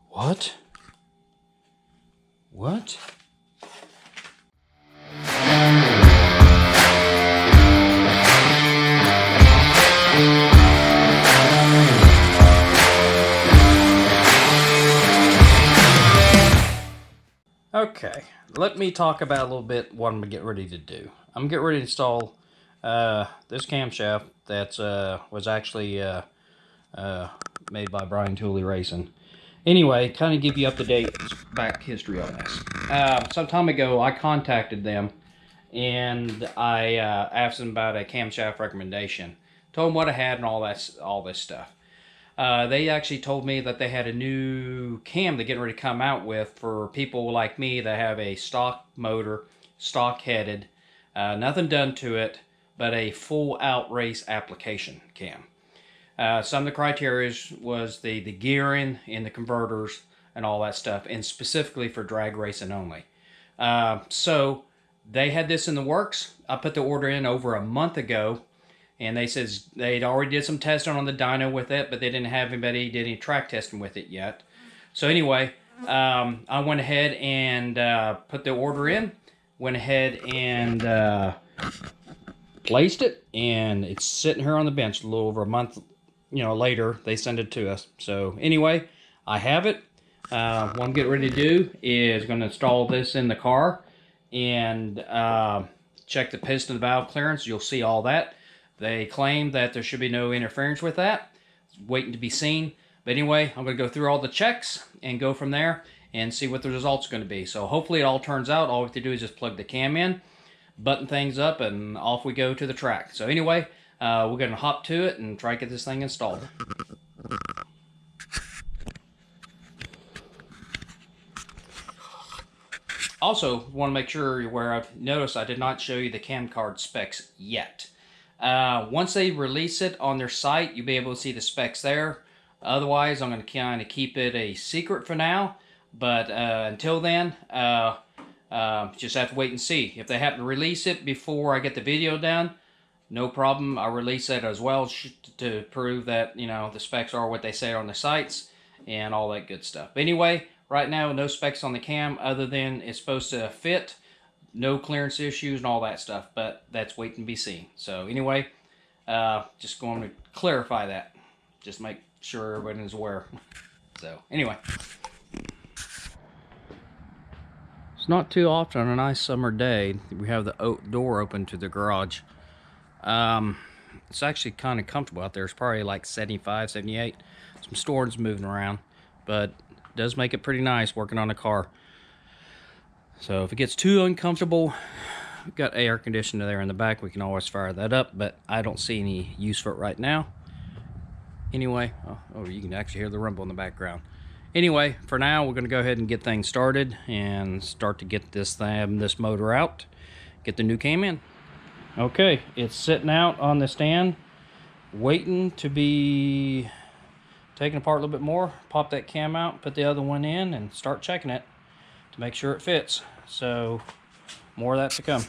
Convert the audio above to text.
What? What? Okay, let me talk about a little bit what I'm gonna get ready to do. I'm getting ready to install this camshaft that was actually made by Brian Tooley Racing. Anyway, kind of give you up to date back history on this. Some time ago, I contacted them and I asked them about a camshaft recommendation. Told them what I had and all this stuff. They actually told me that they had a new cam they're getting ready to come out with for people like me that have a stock motor, stock headed, nothing done to it, but a full out race application cam. Some of the criteria was the gearing and the converters and all that stuff, and specifically for drag racing only. So they had this in the works. I put the order in over a month ago, and they says they'd already did some testing on the dyno with it, but they didn't have anybody did any track testing with it yet. So anyway, I went ahead and put the order in, went ahead and placed it, and it's sitting here on the bench a little over a month later. They send it to us. So anyway, I have it. What I'm getting ready to do is going to install this in the car and check the piston valve clearance. You'll see all that. They claim that there should be no interference with that. It's waiting to be seen. But anyway, I'm going to go through all the checks and go from there and see what the results are going to be. So hopefully it all turns out. All we have to do is just plug the cam in, button things up, and off we go to the track. So anyway, we're going to hop to it and try to get this thing installed. Also, want to make sure you're aware of, notice I did not show you the cam card specs yet. Once they release it on their site, you'll be able to see the specs there. Otherwise, I'm going to kind of keep it a secret for now. But until then, just have to wait and see. If they happen to release it before I get the video done, no problem. I'll release it as well to prove that, the specs are what they say on the sites and all that good stuff. But anyway, right now, no specs on the cam other than it's supposed to fit. No clearance issues and all that stuff, but that's waiting to be seen. So anyway, just going to clarify that. Just make sure everyone is aware. So anyway. It's not too often on a nice summer day we have the door open to the garage. It's actually kind of comfortable out there. It's probably like 75, 78. Some storage moving around, but it does make it pretty nice working on the car. So if it gets too uncomfortable, we've got air conditioner there in the back. We can always fire that up, but I don't see any use for it right now. Anyway, oh, you can actually hear the rumble in the background. Anyway, for now, we're going to go ahead and get things started and start to get this motor out, get the new cam in. Okay, it's sitting out on the stand, waiting to be taken apart a little bit more. Pop that cam out, put the other one in, and start checking it to make sure it fits. So more of that to come.